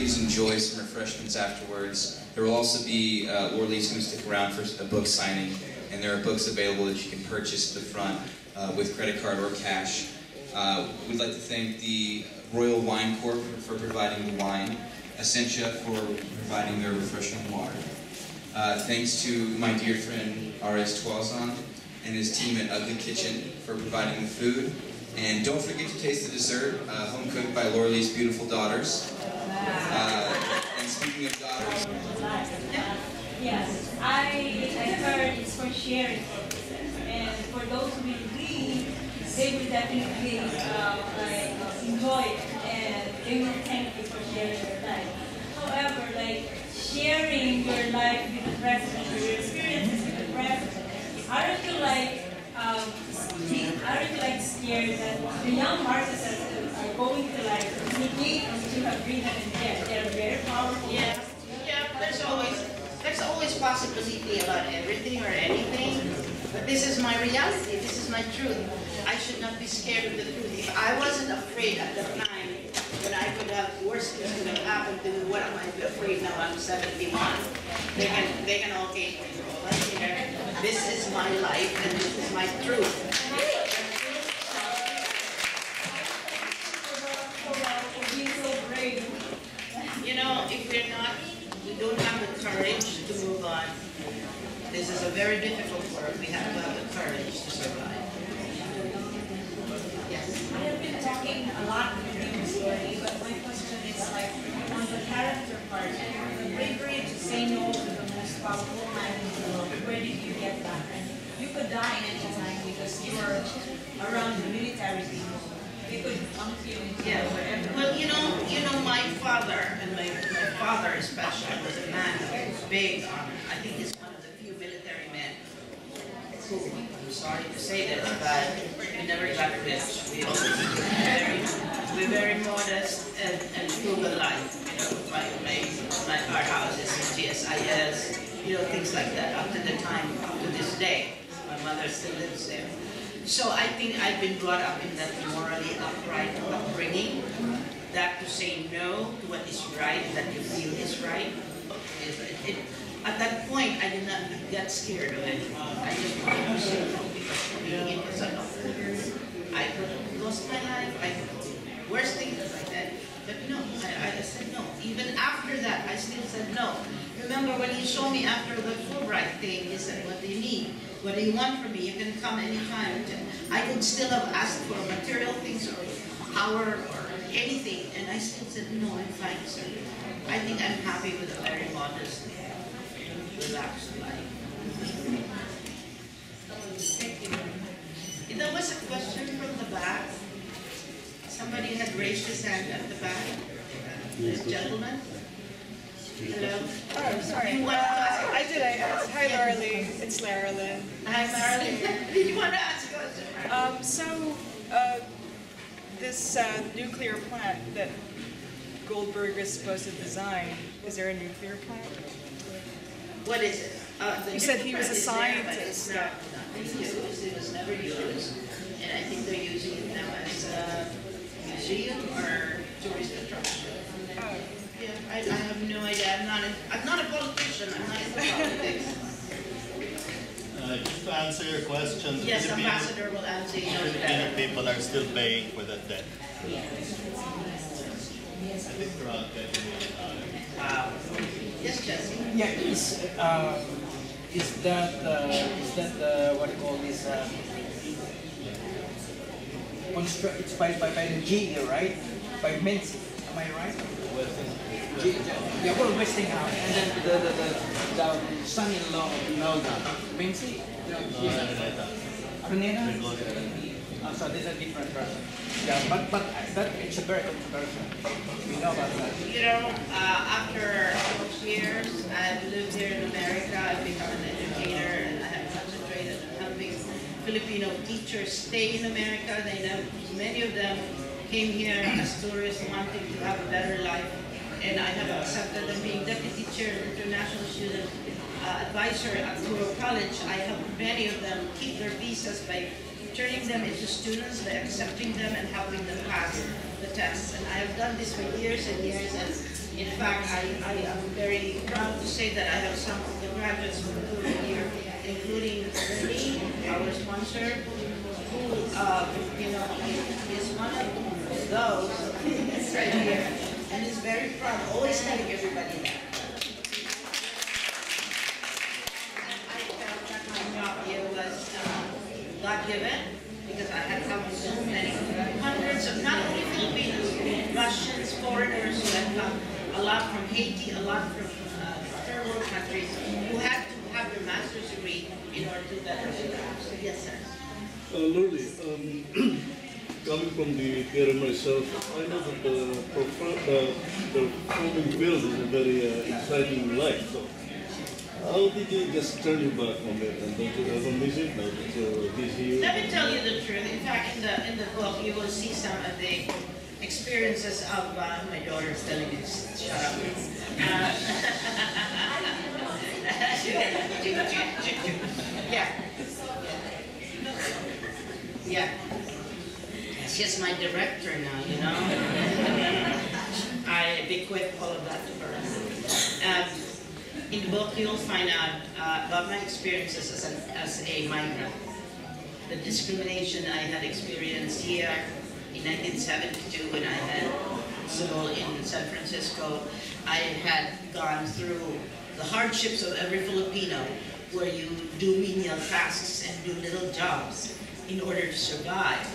please enjoy some refreshments afterwards. There will also be, Orly's going to stick around for a book signing, and there are books available that you can purchase at the front with credit card or cash. We'd like to thank the Royal Wine Corp for providing the wine, Essentia for providing their refreshing water. Thanks to my dear friend R.S. Toison and his team at Ugly Kitchen for providing the food. And don't forget to taste the dessert, home cooked by Loreley's beautiful daughters. And speaking of daughters... Yes, I heard it's for sharing purposes. And for those who will read, they will definitely enjoy it. And they will thank you for sharing your life. However, sharing your life with the president, your experiences with the president, aren't you scared that the young Marxists are going to negate what you have written in there? They're very powerful. Yeah, there's always possibility about everything or anything. But this is my reality. This is my truth. I should not be scared of the truth. If I wasn't afraid at the time, when I could have worse things could have happened to me, what am I afraid now? I'm 71. They can all gain control. This is my life and this is my truth. You know, if we don't have the courage to move on, this is a very difficult work. We have to have the courage to survive. Yes. I have been talking a lot with you, Story, but my question is on the character part, the bravery to say no to the most powerful man in the world. Where did you get that? And you could die any time because you are around the military people. They could bump you into wherever. Well, you know, my father, and my father especially, was a man who was big on, I think he's one of the few military men who, I'm sorry to say this, but we never got rich. We're very modest and frugal life. Our house is GSIS, things like that, up to this day. My mother still lives there. So I think I've been brought up in that morally upright upbringing, that to say no to what is right, that you feel is right. At that point, I did not get scared of anything. I just wanted to say no because for me it was enough. I could have lost my life, I could have worse things like that. But no, I said no. Even after that, I still said no. Remember when he showed me after the Fulbright thing, he said, what do you need? What do you want from me? You can come anytime. I could still have asked for material things or power or anything, and I still said, no, I'm fine, sir. I think I'm happy with a very modest, relaxed life. Thank you. There was a question from the back. Somebody had raised his hand at the back. This gentleman. Hello. Oh, sorry. I did. I asked. Hi, Laura-Lee. It's Lara-Lynn. Hi, Marilyn. Did you want to ask a question? This nuclear plant that Goldberg is supposed to design, is there a nuclear plant? What is it? You said he was a scientist. It was never used. And I think they're using it now as a museum or tourist attraction. Oh. Yeah, I have no idea. I'm not a politician. I'm not in politics. Just to answer your question, Yes, Ambassador will answer you. Filipino people are still paying for that debt. I think around $10 million. Yes, Jesse. Yeah, is that what you call this? It's by the GE, right? By Menzi, am I right? Yeah, well, Westinghouse, and then the son-in-law of Imelda, Menzi. Araneta? So this is a different person. Yeah, but that it's a very controversial. We know about that. After 6 years, I've lived here in America. I've become an educator, and I have concentrated on helping Filipino teachers stay in America. Many of them came here as tourists wanting to have a better life, and I have accepted them being deputy chair of international student advisor at Truro College. I help many of them keep their visas by turning them into students, by accepting them and helping them pass the tests, and I have done this for years and years, and in fact, I am very proud to say that I have some of the graduates from the program here, including Lee, our sponsor, who, is one of those right here, and is very proud, always telling everybody that. And I felt that my job here was God-given, because I had come to so many, hundreds of not only Filipinos, Russians, foreigners who had come, a lot from Haiti, a lot from third world countries, who had to have their master's degree in order to better their lives. So yes, sir. Lordy, coming from the theater myself, I know that the performing field is a very exciting life. So how did you just turn your back on it, and don't you ever miss it now that you're busy? Let me tell you the truth. In fact, in the book, you will see some of the experiences of my daughter's telling me to shut up. Yeah. Yeah. She's my director now, you know. I bequeath all of that to her. In the book, you'll find out about my experiences as a migrant. The discrimination I had experienced here in 1972 when I had school in San Francisco. I had gone through the hardships of every Filipino, where you do menial tasks and do little jobs in order to survive.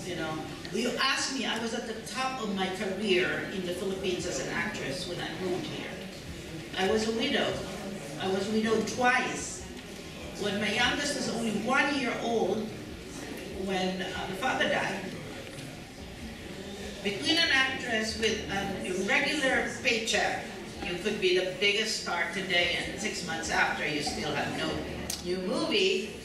You know, you asked me, I was at the top of my career in the Philippines as an actress when I moved here. I was a widow. I was widowed twice. When my youngest was only 1 year old, when the father died. Between an actress with an irregular paycheck, you could be the biggest star today, and 6 months after you still have no new movie.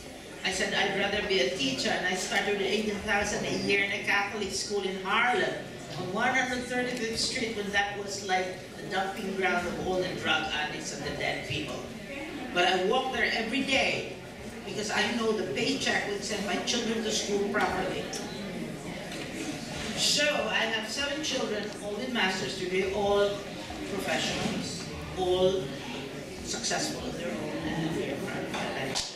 I said I'd rather be a teacher, and I started at 18,000 a year in a Catholic school in Harlem on 135th Street, when that was like the dumping ground of all the drug addicts and the dead people. But I walked there every day because I know the paycheck would send my children to school properly. So I have 7 children, all with master's degree, all professionals, all successful in their own and very proud of my life.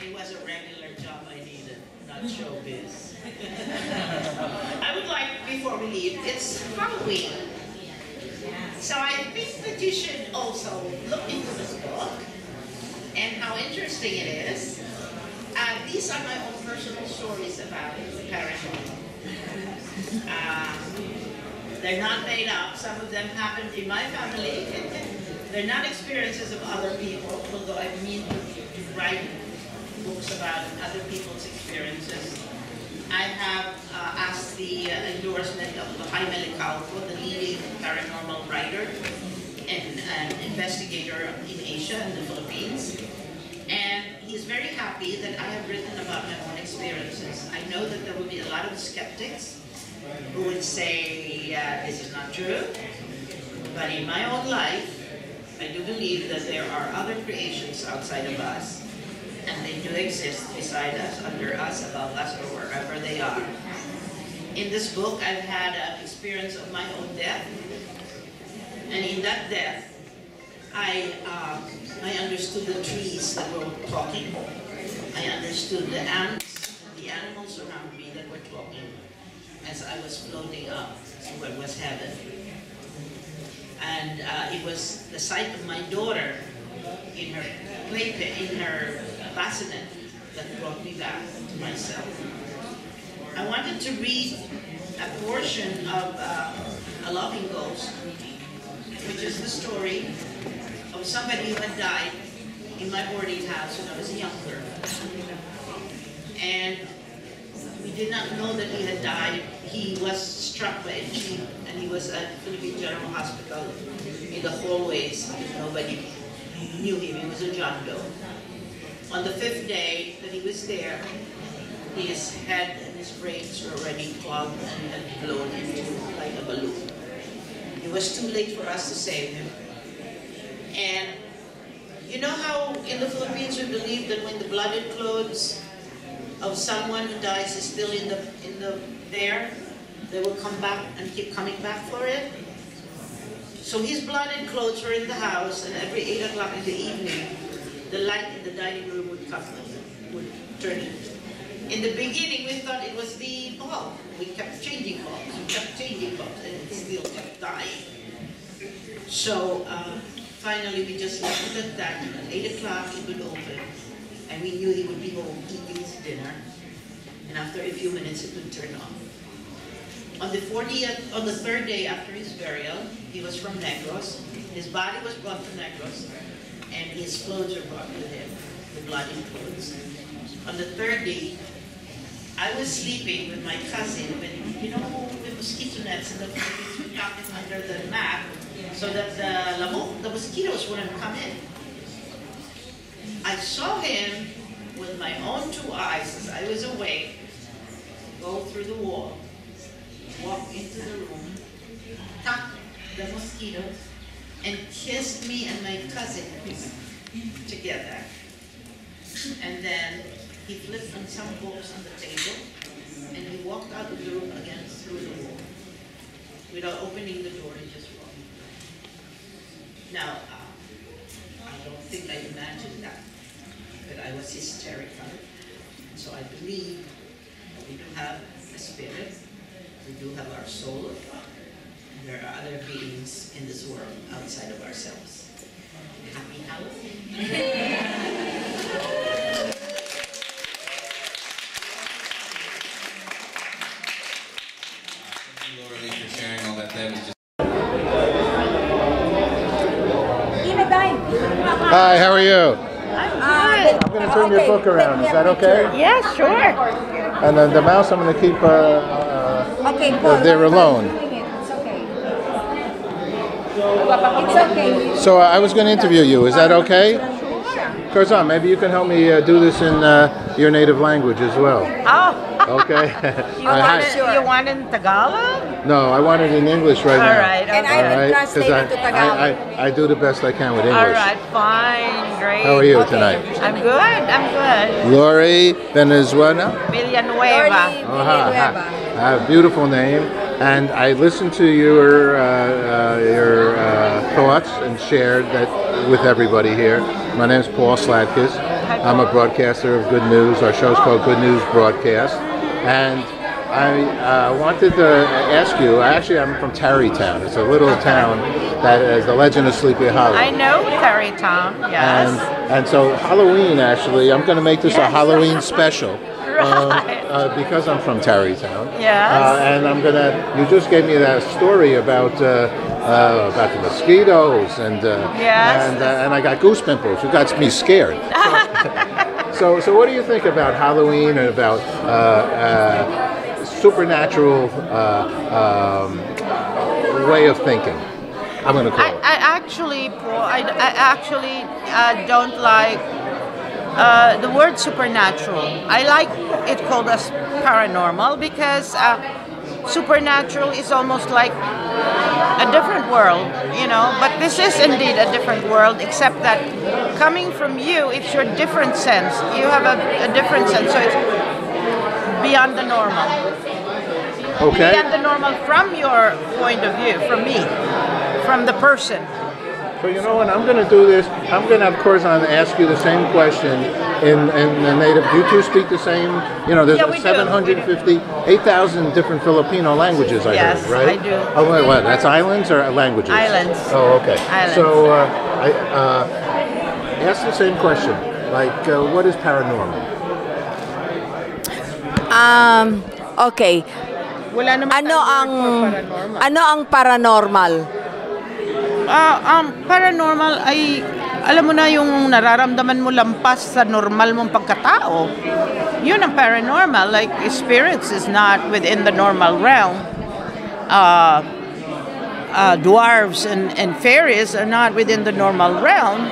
It was a regular job I needed, not showbiz. I would like, before we leave, it's Halloween. So I think that you should also look into this book and how interesting it is. These are my own personal stories about the paranormal. They're not made up. Some of them happened in my family. They're not experiences of other people, although I mean to write books about other people's experiences. I have asked the endorsement of Jaime Licauco, the leading paranormal writer and an investigator in Asia and the Philippines. And he's very happy that I have written about my own experiences. I know that there will be a lot of skeptics who would say, this is not true. But in my own life, I do believe that there are other creations outside of us, and they do exist beside us, under us, above us, or wherever they are. In this book, I've had an experience of my own death. And in that death, I understood the trees that were talking. I understood the ants, the animals around me that were talking as I was floating up to what was heaven. And it was the sight of my daughter in her in her bassinet that brought me back to myself. I wanted to read a portion of A Loving Ghost, which is the story of somebody who had died in my boarding house when I was younger. And we did not know that he had died. He was struck by a jeep, and he was at Philippines General Hospital in the hallways because nobody knew him. He was a John Doe. On the 5th day that he was there, his head and his brains were already clogged and had blown into like a balloon. It was too late for us to save him. And you know how in the Philippines we believe that when the blooded clothes of someone who dies is still in the there, they will come back and keep coming back for it? So his blooded clothes were in the house, and every 8 o'clock in the evening, the light in the dining room would turn it. In the beginning, we thought it was the bulb. We kept changing bulbs, and it still kept dying. So finally, we just left it at that. And at 8 o'clock, it would open, and we knew he would be home eating his dinner. And after a few minutes, it would turn off. On the third day after his burial, he was from Negros. His body was brought to Negros, and his clothes were brought with him, the bloody clothes. On the third day, I was sleeping with my cousin when, you know, the mosquito nets in the Philippines, we tuck it under the mat so that the mosquitoes wouldn't come in. I saw him with my own 2 eyes as I was awake, go through the wall, walk into the room, tuck the mosquitoes, and kissed me and my cousin together. And then he flipped on some books on the table, and he walked out of the room again through the wall. Without opening the door, he just walked. Now, I don't think I imagined that, but I was hysterical. And so I believe that we do have a spirit, we do have our soul, and there are other beings in this world outside of ourselves. Happy Halloween. Hi, how are you? I'm going to turn your book around. Is that okay? Yeah, sure. And then the mouse, I'm going to keep there alone. It's okay. It's okay. So I was going to interview you. Is that okay? Curzon, maybe you can help me do this in your native language as well. Oh. Okay. You want in Tagalog? No, I want it in English right now. All right. And I will translate it to Tagalog. I do the best I can with English. All right, fine, great. How are you tonight? I'm good. Lori Venezuela. Villanueva. A beautiful name. And I listened to your thoughts and shared that with everybody here. My name is Paul Slatkus. I'm a broadcaster of Good News. Our show's called Good News Broadcast. And I wanted to ask you, I'm from Tarrytown. It's a little town that is the legend of Sleepy Hollow. I know Tarrytown, yes. And so Halloween, actually, I'm going to make this a Halloween special. Right. Because I'm from Tarrytown. Yes. And you just gave me that story about the mosquitoes and I got goose pimples. You got me scared. So what do you think about Halloween and about supernatural way of thinking? I'm going to call it. I actually don't like the word supernatural. I like it called as paranormal because supernatural is almost like a different world, you know, but this is indeed a different world, except that coming from you, it's your different sense. You have a different sense, so it's beyond the normal. Okay. Beyond the normal from your point of view, from me, from the person. So you know what, I'm going to do this. I'm going to, of course, ask you the same question in the native. You two speak the same, you know, there's 750, 8,000 different Filipino languages, I heard, right? I do. Oh, wait, what, that's islands or languages? Islands. Oh, okay. Islands. So I ask the same question, like, what is paranormal? Okay. Ano ang paranormal? Paranormal ay, alam mo na yung nararamdaman mo lampas sa normal mong pagkatao. Yun ang paranormal. Like, spirits is not within the normal realm. Dwarves and fairies are not within the normal realm.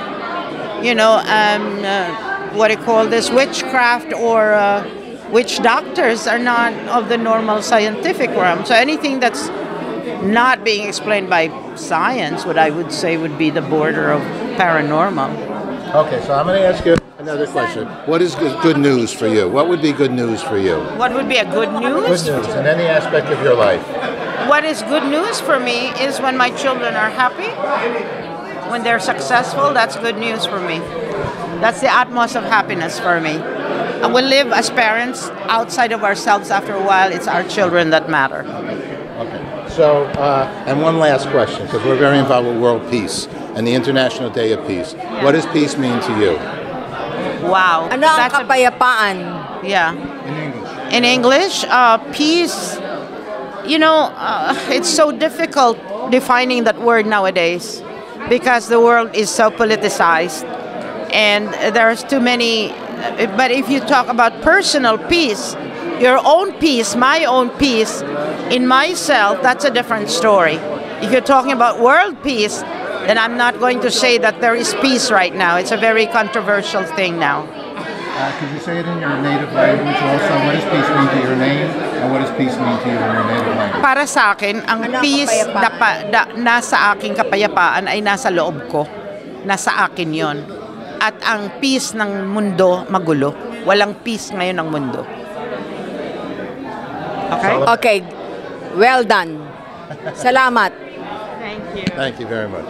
You know, what do you call this? Witchcraft or witch doctors are not of the normal scientific realm. So anything that's not being explained by science, what I would say would be the border of paranormal. Okay, so I'm going to ask you another question. What is good news for you? What would be good news for you? What would be a good news? Good news in any aspect of your life. What is good news for me is when my children are happy, when they're successful, that's good news for me. That's the utmost of happiness for me. We live as parents outside of ourselves. After a while, it's our children that matter. Okay. So, and one last question, because we're very involved with world peace and the International Day of Peace. Yeah. What does peace mean to you? Wow. Ano ang kapayapaan? Yeah. In English. In English, peace, it's so difficult defining that word nowadays because the world is so politicized and there's too many. But if you talk about personal peace, your own peace, my own peace in myself, that's a different story. If you're talking about world peace, then I'm not going to say that there is peace right now. It's a very controversial thing now. Could you say it in your native language also? What does peace mean to your name, and what does peace mean to you in your native language? Para sa akin, ang peace nasa aking kapayapaan ay nasa loob ko. Nasa akin yon. At ang peace ng mundo magulo. Walang peace ngayon ng mundo. Okay? Okay. Well done. Salamat. Thank you. Thank you very much.